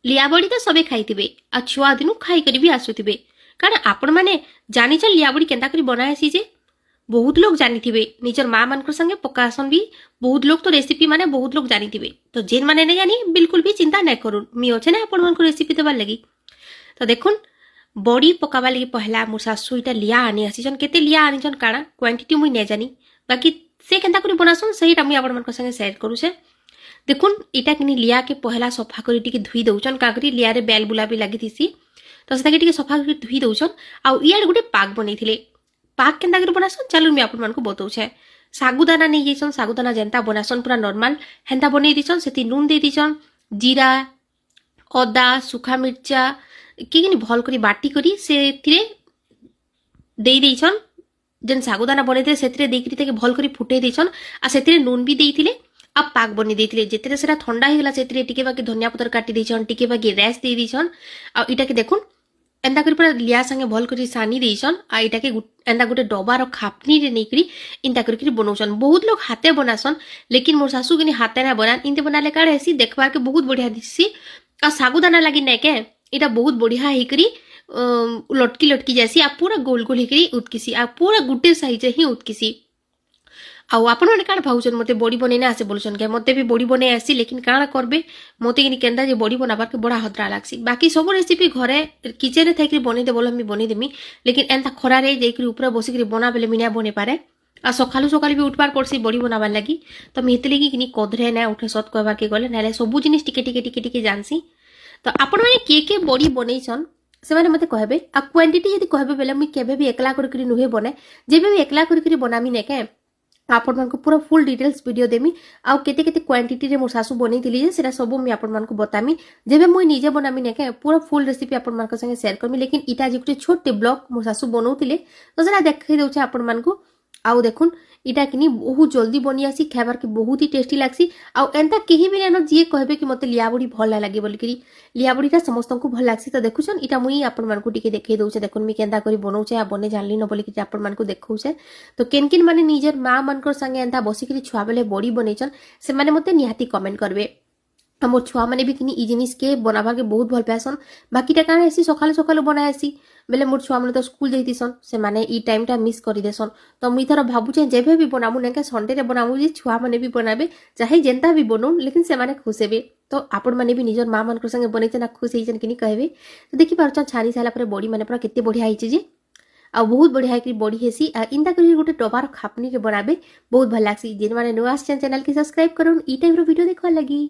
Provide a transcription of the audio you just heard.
लिया बड़ी तो सबे खाइथिबे आ छुआ दिनु खाई करी भी आसुथिबे कारण आपण माने जानिछन लिया बड़ी केंता करी बनाएसी जे बहुत लोग जानिथिबे निजर माँ मानकर संगे पकासन भी बहुत लोग तो रेसिपी माने बहुत लोग जानिथिबे तो जेन माने नहीं जानी बिल्कुल भी चिंता नहीं करूँ मी अच्छे ना आपण मानकर रेसिपी देवार लगी तो देखुन बड़ी पकावा लगी पहला मोर सासू इटा लिया आनी आसीछन केते लिया आनीछन काना क्वांटिटी मुई नै जानी बाकी से केंता करी बनासन सहीटा मुई आपण मानकर संगे शेयर करू छे देखुन इटा किनी लिया के पहला सफा करी टिके धुई दउछन काकरी लिया रे बेल बुला भी लागि थिसी तो सेटा के टिके सफा करी धुई दउछन आ इयाड गुटे पाक बनेथिले पाक केंता करी बनासन चलो मी आपण मानको बतौ छे सागुदाना नै जैसन सागुदाना जेंता बनासन पूरा नॉर्मल हेंता बनै दिछन सेति नून दे दिछन जीरा अदा सुखा मिर्चा किनी भल करी बाटी करी सेथिरे देई देइछन जेन सागुदाना बनेथे सेथिरे देइकरी ताके भल करी फुटे देइछन आ सेथिरे नून भी देइथिले आ पाक बनी देइथिले जेतेरे सेरा ठंडा हिगला सेथिरे टिके बाकी धनिया पत्तर काटी देइछन टिके बाकी रेस देइ दिछन आ इटा के देखुन एंदा करी पूरा लिया संगे भल करी सानी देइछन आ इटा के एंदा गुटे डबार खापनी रे नेकरी इंता करी बनौछन बहुत लोग हाथे बनासन लेकिन मोर सासू किनी हाथे ना बनान इंते बनाले काढे सी देखबार के बहुत बढ़िया दिसी आ सागुदाना लागि नै के इटा बहुत बढ़िया हेकरी लटकी लटकी जैसी आ पूरा गोल गोल हेकरी उतकिसी आ पूरा गुटे साइज ही उतकिसी आउ आपण माने काण भाउछन मते बड़ी बनेना आसे बोलछन के मते भी बड़ी बने आसी लेकिन काण करबे मते किनी केंदा जे बड़ी बनाबार के बड़ा हदरा लागसी बाकी सब रेसिपी घरे किचन रे थैकरी बने दे बोल हम बने देमी लेकिन एंता खरा रे जेकरी ऊपर बसिकरी बना बेले मिना बने पारे आ सकालू सकाल भी उठबार पड़सी बड़ी बनाबार लगी तो मी हेतले कि किनी कदरे ना उठे सत कहबार के गले नाले सब जिनिस टिके टिके टिके टिके जानसी तो आपण माने के बड़ी बनेछन से माने मते कहबे आ क्वांटिटी यदि कहबे बेले मी केबे भी एकला करकरी नुहे बने जेबे भी एकला करकरी बनामी ने के आपण मानको पूरा फुल डिटेल्स वीडियो देमी आ केते केते क्वांटिटी रे मोर सासू बनेइतिली जे सेरा सब मी आपण मानको बतामी जेबे मुई निजे बनामी ने के पूरा फुल रेसिपी आपण मानको संगे शेयर करमी लेकिन इटा जे गुटे छोटे ब्लॉग मोर सासू बनौतिले तो जरा देखै दउछे आपण मानको आउ देखुन इटा किनी बहुत जल्दी बनी आसी खाबार के बहुत ही टेस्टी लागसी आउ एंता केही भी न जे कहबे कि मते लिया बड़ी भल लागे बोल करी लिया बड़ीटा समस्त को भल लागसी तो देखुछन इटा मुई आपण मानको टिके देखै दउछे देखुन मी केंदा करी बनौछे आ बने जानली न बोल कि आपण मानको देखौछे तो केन केन माने निजर मां मानकर संगे एंता बसी करी छुआ बेले बड़ी बनेछन से माने मते निहाती कमेंट करबे मोर छुआ माने भी किनी इ जिनिस के बनाबा के बहुत भल पासन बाकीटा काण ऐसी सकाल सकाल बनाएसी बेले मोर छुआ माने तो स्कूल जैतिसन से माने इ टाइम टा मिस करी देसन तो मुई थर भाबुचे जेबे भी बनामु नेके संडे रे बनामु जे छुआ माने भी बनाबे चाहे जेंता भी बनौ लेकिन से माने खुश हेबे तो आपण माने भी निजर मां मानकर संगे बनैते ना खुश हेइछन किनी कहबे तो देखि पारछन छानी साला पर बड़ी माने पूरा केते बढ़िया हिची जे आ बहुत बढ़िया है कि बड़ी हेसी आ इंदा करी गोटे डबार खापनी रे बनाबे बहुत भल लागसी जेन माने नुआस चैनल के सब्सक्राइब करूँ इ टाइप रो वीडियो देखवा लगी।